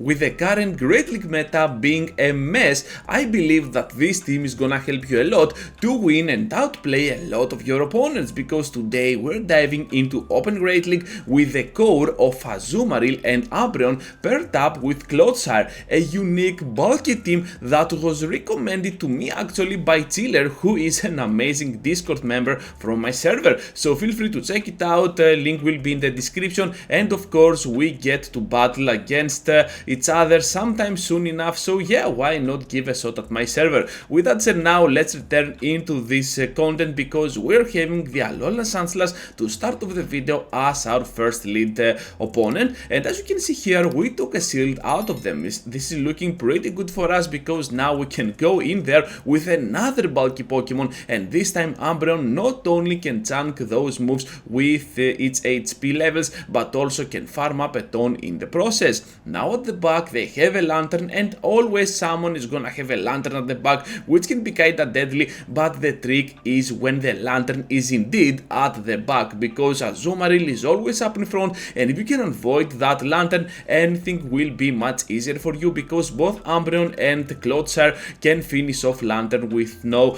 with the current Great League meta being a mess, I believe that this team is gonna help you a lot to win and outplay a lot of your opponents, because today we're diving into Open Great League with the core of Azumarill and Umbreon paired up with Clodsire, a unique bulky team that was recommended to me actually by Chiller, who is an amazing Discord member from my server, so feel free to check it out, link will be in the description, and of course we get to battle against each other sometime soon enough, so yeah, why not give a shot at my server. With that said, now let's return into this content, because we're having the Alolan Sandslash to start off the video as our first lead opponent, and as you can see here, we took a shield out of them. This is looking pretty good for us, because now we can go in there with another bulky Pokemon, and this time Umbreon not only can chunk those moves with its HP levels, but also can farm up a ton in the process. Now at the back they have a Lantern, and always someone is gonna have a Lantern at the back, which can be kinda deadly, but the trick is when the Lantern is indeed at the back, because Azumarill is always up in front, and if you can avoid that Lantern, anything will be much easier for you, because both Umbreon and Clodsire can finish off Lantern with no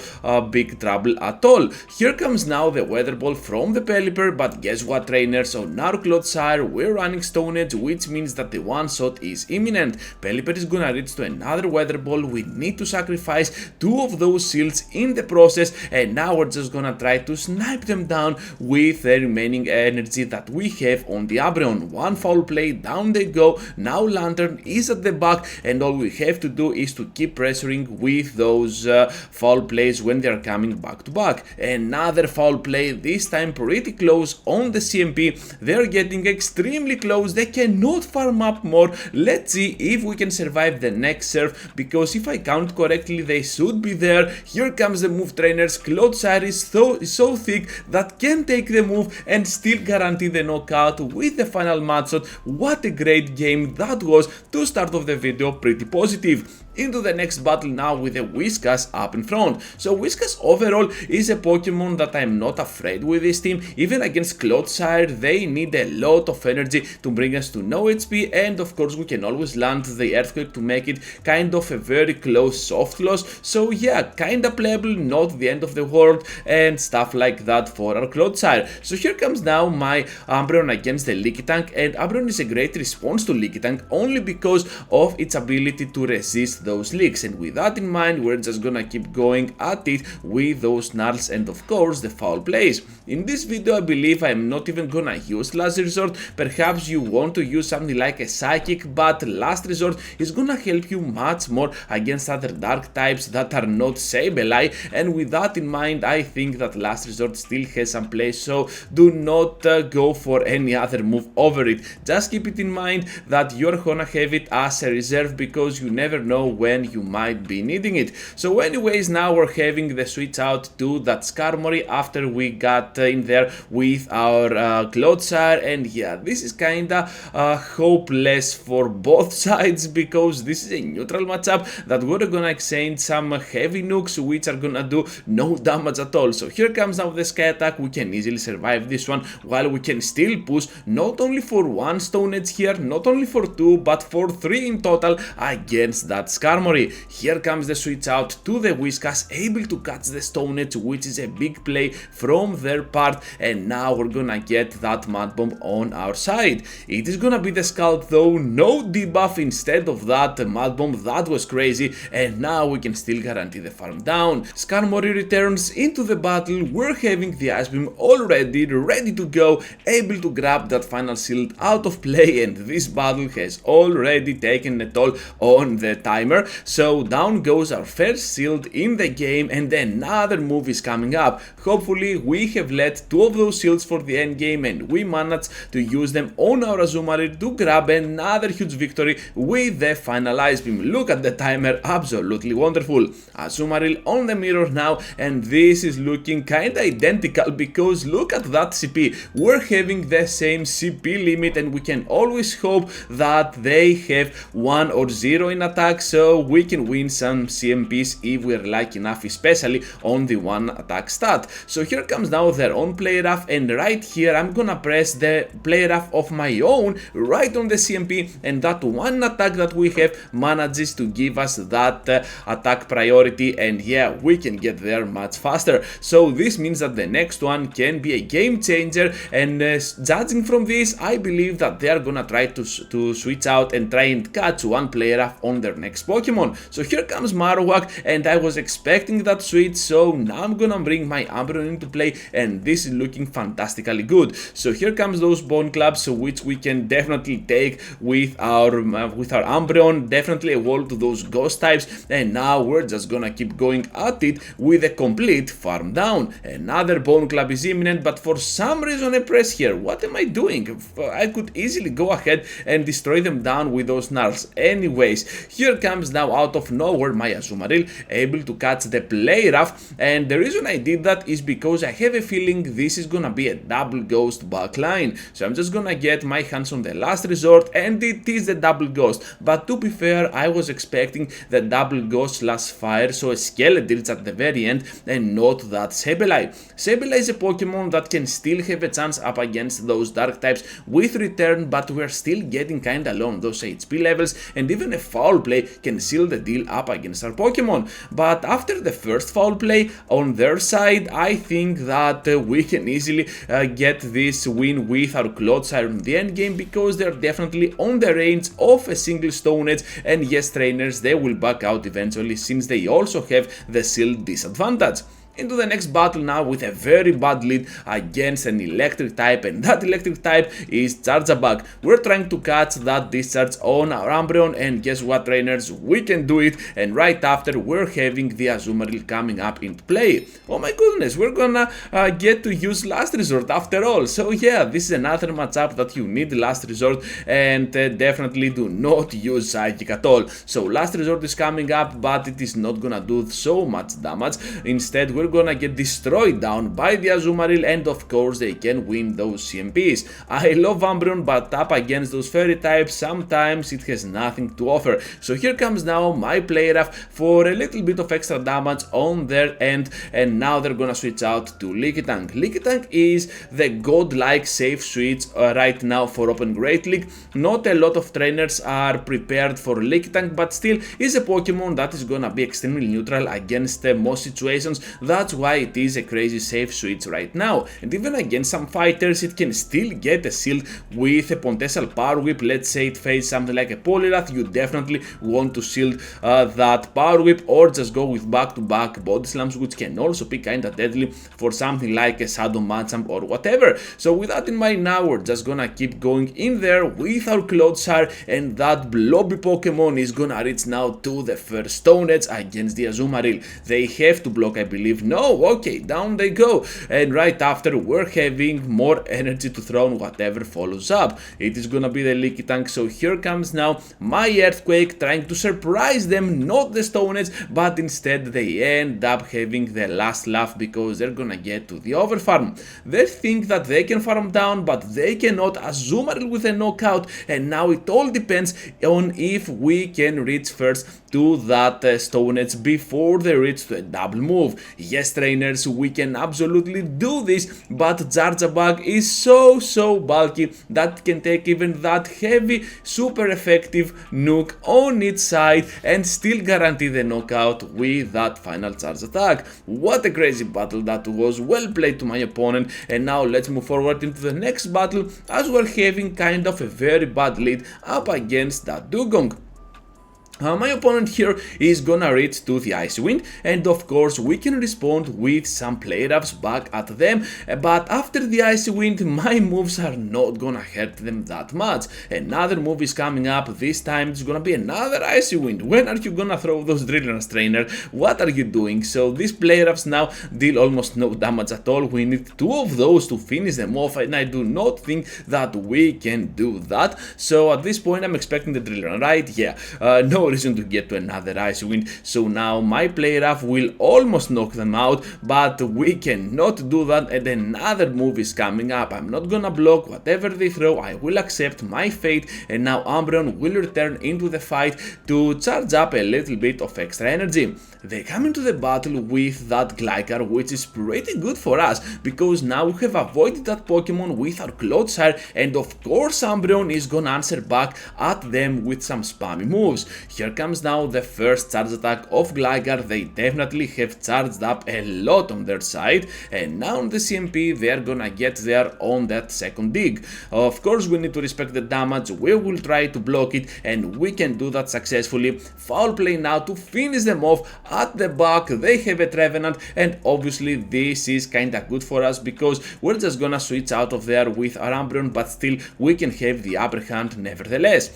big trouble at all. Here comes now the Weather Ball from the Pelipper, but guess what, trainers, on our Clodsire we're running Stone Edge, which means that the one shot is imminent. Pelipper is gonna reach to another Weather Ball, we need to sacrifice two of those shields in the process, and now we're just gonna try to snipe them down with the remaining energy that we have on the Umbreon. One foul play, down they go, now Lantern is at the back, and all we have to do is to keep pressuring with those foul plays when they are coming back to back. Another foul play, this time pretty close on the CMP, they're getting extremely close, they cannot farm up more. Let's see if we can survive the next serve, because if I count correctly they should be there. Here comes the move, trainers. Clodsire is so thick that can take the move and still guarantee the knockout with the final match shot. What a great game that was to start off the video, pretty positive. Into the next battle now with the Whiscash up in front. So Whiscash overall is a Pokemon that I'm not afraid with this team. Even against Clodsire they need a lot of energy to bring us to no HP, and of course we can always land the Earthquake to make it kind of a very close soft loss. So yeah, kinda playable, not the end of the world, and stuff like that for our Clodsire. So here comes now my Umbreon against the Leaky Tank, and Umbreon is a great response to Leaky Tank only because of its ability to resist those leaks, and with that in mind we're just gonna keep going at it with those snarls and of course the foul plays. In this video I believe I'm not even gonna use Last Resort. Perhaps you want to use something like a Psychic, but Last Resort is gonna help you much more against other dark types that are not Sableye, and with that in mind I think that Last Resort still has some play, so do not go for any other move over it. Just keep it in mind that you're gonna have it as a reserve, because you never know when you might be needing it. So anyways, now we're having the switch out to that Skarmory after we got in there with our Clodsire, and yeah, this is kinda hopeless for both sides, because this is a neutral matchup that we're gonna exchange some heavy nukes which are gonna do no damage at all. So here comes now the Sky Attack, we can easily survive this one, while we can still push not only for one Stone Edge here, not only for two, but for three in total against that Skarmory. Here comes the switch out to the Whiscash, able to catch the Stone Edge, which is a big play from their part, and now we're gonna get that Mud Bomb on our side. It is gonna be the Scald though, no debuff instead of that Mud Bomb, that was crazy, and now we can still guarantee the farm down. Skarmory returns into the battle, we're having the Ice Beam already ready to go, able to grab that final shield out of play, and this battle has already taken a toll on the timer. So down goes our first shield in the game, and another move is coming up. Hopefully we have led two of those shields for the end game, and we managed to use them on our Azumarill to grab another huge victory with the final Ice Beam. Look at the timer, absolutely wonderful. Azumarill on the mirror now, and this is looking kinda identical, because look at that CP. We're having the same CP limit, and we can always hope that they have 1 or 0 in attack, so so we can win some CMPs if we're lucky enough, especially on the one attack stat. So here comes now their own play rough, and right here I'm gonna press the play rough of my own right on the CMP, and that one attack that we have manages to give us that attack priority, and yeah, we can get there much faster. So this means that the next one can be a game changer, and judging from this, I believe that they are gonna try to switch out and try and catch one player off on their next Pokemon. So here comes Marowak, and I was expecting that switch, so now I'm gonna bring my Umbreon into play, and this is looking fantastically good. So here comes those Bone Clubs, which we can definitely take with our Umbreon, definitely evolve to those Ghost types, and now we're just gonna keep going at it with a complete farm down. Another Bone Club is imminent, but for some reason I press here. What am I doing? I could easily go ahead and destroy them down with those Snarls. Anyways, here comes now out of nowhere my Azumarill, able to catch the play rough, and the reason I did that is because I have a feeling this is gonna be a double Ghost backline. So I'm just gonna get my hands on the last resort, and it is the double Ghost. But to be fair, I was expecting the double Ghost / fire, so a Skeledirge at the very end, and not that Sableye. Sableye is a Pokemon that can still have a chance up against those dark types with return, but we're still getting kinda low on those HP levels, and even a foul play can seal the deal up against our Pokemon. But after the first foul play on their side, I think that we can easily get this win with our Clodsire in the end game, because they're definitely on the range of a single Stone Edge, and yes, trainers, they will back out eventually since they also have the shield disadvantage. Into the next battle now with a very bad lead against an electric type, and that electric type is Charjabug. We're trying to catch that discharge on our Umbreon, and guess what, trainers, we can do it, and right after we're having the Azumarill coming up into play. Oh my goodness, we're gonna get to use Last Resort after all. So yeah, this is another matchup that you need Last Resort, and definitely do not use Psychic at all. So Last Resort is coming up, but it is not gonna do so much damage. Instead, we're gonna get destroyed down by the Azumarill, and of course they can win those CMPs. I love Umbreon, but up against those fairy types, sometimes it has nothing to offer. So here comes now my play rough for a little bit of extra damage on their end, and now they're gonna switch out to Lickitung. Lickitung is the godlike safe switch right now for Open Great League. Not a lot of trainers are prepared for Lickitung, but still is a Pokemon that is gonna be extremely neutral against most situations. That's why it is a crazy safe switch right now, and even against some fighters it can still get a shield with a potential Power Whip. Let's say it faces something like a Poliwrath, you definitely want to shield that Power Whip, or just go with back-to-back Body Slams, which can also be kinda deadly for something like a Shadow Machamp or whatever. So with that in mind, now we're just gonna keep going in there with our Clodsire, and that Blobby Pokemon is gonna reach now to the first Stone Edge against the Azumarill. They have to block, I believe. No, okay, down they go, and right after we're having more energy to throw on whatever follows up. It is gonna be the Lickitung, so here comes now my Earthquake trying to surprise them, not the Stone Edge, but instead they end up having the last laugh because they're gonna get to the overfarm. They think that they can farm down, but they cannot. Azumarill with a knockout, and now it all depends on if we can reach first to that Stone Edge before they reach to a double move. Yes, trainers, we can absolutely do this, but Charjabug is so bulky that can take even that heavy, super effective nuke on its side and still guarantee the knockout with that final charge attack. What a crazy battle that was, well played to my opponent, and now let's move forward into the next battle as we're having kind of a very bad lead up against that Dugong. My opponent here is gonna reach to the Icy Wind, and of course we can respond with some play roughs back at them, but after the Icy Wind my moves are not gonna hurt them that much. Another move is coming up, this time it's gonna be another Icy Wind. When are you gonna throw those drillers, trainer? What are you doing? So these play roughs now deal almost no damage at all. We need two of those to finish them off, and I do not think that we can do that. So at this point I'm expecting the driller, right? Yeah, no, no reason to get to another Icy Wind. So now my Play Rough will almost knock them out, but we cannot do that, and another move is coming up. I'm not gonna block whatever they throw, I will accept my fate, and now Umbreon will return into the fight to charge up a little bit of extra energy. They come into the battle with that Gligar, which is pretty good for us, because now we have avoided that Pokemon with our Clodsire, and of course Umbreon is gonna answer back at them with some spammy moves. Here comes now the first charge attack of Gligar. They definitely have charged up a lot on their side, and now on the CMP they are gonna get there on that second dig. Of course we need to respect the damage, we will try to block it, and we can do that successfully. Foul play now to finish them off. At the back they have a Trevenant, and obviously this is kinda good for us because we're just gonna switch out of there with our Umbreon, but still we can have the upper hand nevertheless.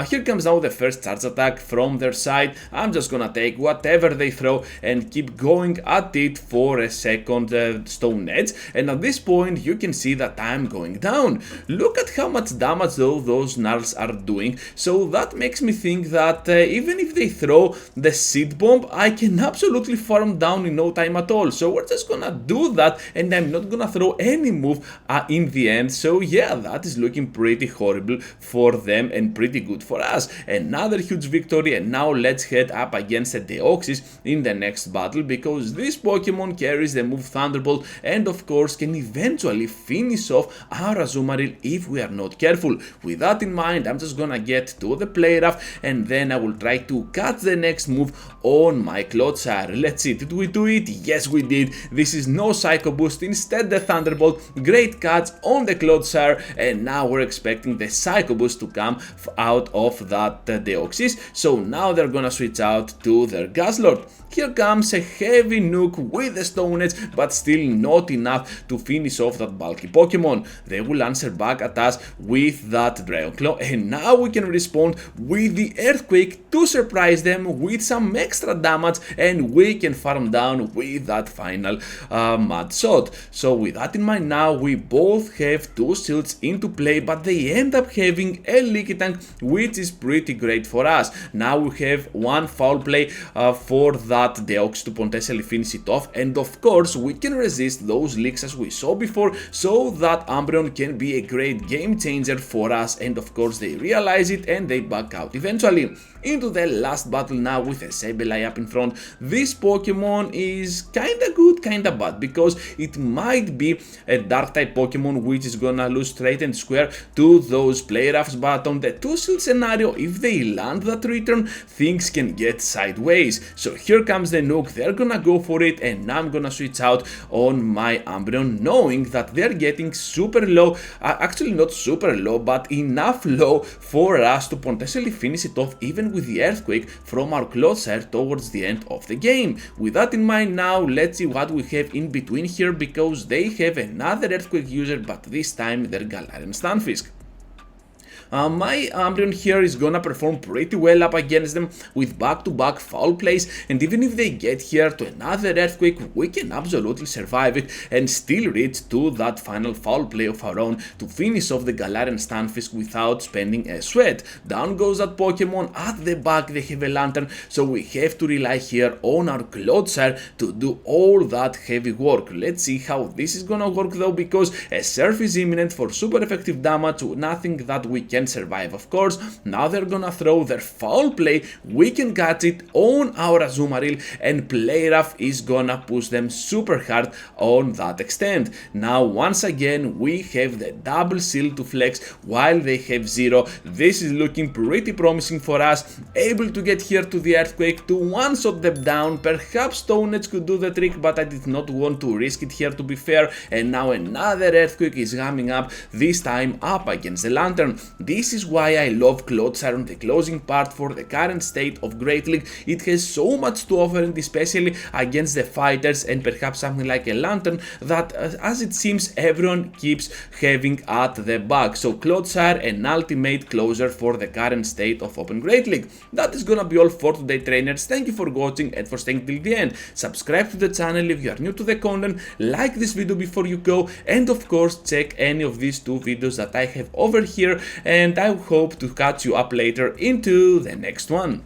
Here comes now the first charge attack from their side. I'm just gonna take whatever they throw and keep going at it for a second Stone Edge, and at this point you can see that I'm going down. Look at how much damage though those Gnarls are doing, so that makes me think that even if they throw the Seed Bomb, I can absolutely farm down in no time at all. So we're just gonna do that, and I'm not gonna throw any move in the end. So yeah, that is looking pretty horrible for them and pretty good for us. Another huge victory, and now let's head up against the Deoxys in the next battle, because this Pokemon carries the move Thunderbolt and of course can eventually finish off our Azumarill if we are not careful. With that in mind, I'm just gonna get to the Play Rough, and then I will try to catch the next move on my Clodsire. Let's see, did we do it? Yes we did. This is no Psycho Boost, instead the Thunderbolt. Great catch on the Clodsire, and now we're expecting the Psycho Boost to come out of that Deoxys. So now they're gonna switch out to their Guzzlord. Here comes a heavy nuke with the Stone Edge, but still not enough to finish off that bulky Pokemon. They will answer back at us with that Dragon Claw, and now we can respond with the Earthquake to surprise them with some extra damage, and we can farm down with that final Mud Shot. So with that in mind, now we both have two shields into play, but they end up having a Leaky Tank, which is pretty great for us. Now we have one foul play for that Deoxys to potentially finish it off, and of course we can resist those leaks as we saw before, so that Umbreon can be a great game changer for us, and of course they realize it and they back out eventually. Into the last battle now with a Sableye up in front. This Pokemon is kinda good, kinda bad, because it might be a Dark type Pokemon which is gonna lose straight and square to those Play Roughs, but on the two shield scenario, if they land that return, things can get sideways. So here comes the nuke, they're gonna go for it, and now I'm gonna switch out on my Umbreon, knowing that they're getting super low, actually not super low, but enough low for us to potentially finish it off even with the Earthquake from our Clodsire towards the end of the game. With that in mind, now let's see what we have in between here, because they have another Earthquake user, but this time they're Galarian Stunfisk. My Umbreon here is gonna perform pretty well up against them with back-to-back foul plays, and even if they get here to another Earthquake, we can absolutely survive it and still reach to that final foul play of our own to finish off the Galarian Stunfisk without spending a sweat. Down goes that Pokemon. At the back they have a Lantern, so we have to rely here on our Clodsire to do all that heavy work. Let's see how this is gonna work though, because a Surf is imminent for super effective damage, nothing that we can survive of course. Now they're gonna throw their foul play, we can catch it on our Azumarill, and Play Rough is gonna push them super hard on that extent. Now once again we have the double shield to flex while they have zero. This is looking pretty promising for us, able to get here to the Earthquake to one-shot them down. Perhaps Stone Edge could do the trick, but I did not want to risk it here to be fair, and now another Earthquake is coming up, this time up against the Lantern. This is why I love Clodsire on the closing part for the current state of Great League. It has so much to offer, and especially against the fighters, and perhaps something like a Lantern that as it seems everyone keeps having at the back. So Clodsire, an ultimate closer for the current state of Open Great League. That is gonna be all for today, trainers. Thank you for watching and for staying till the end. Subscribe to the channel if you are new to the content, like this video before you go, and of course check any of these two videos that I have over here, and I hope to catch you up later into the next one.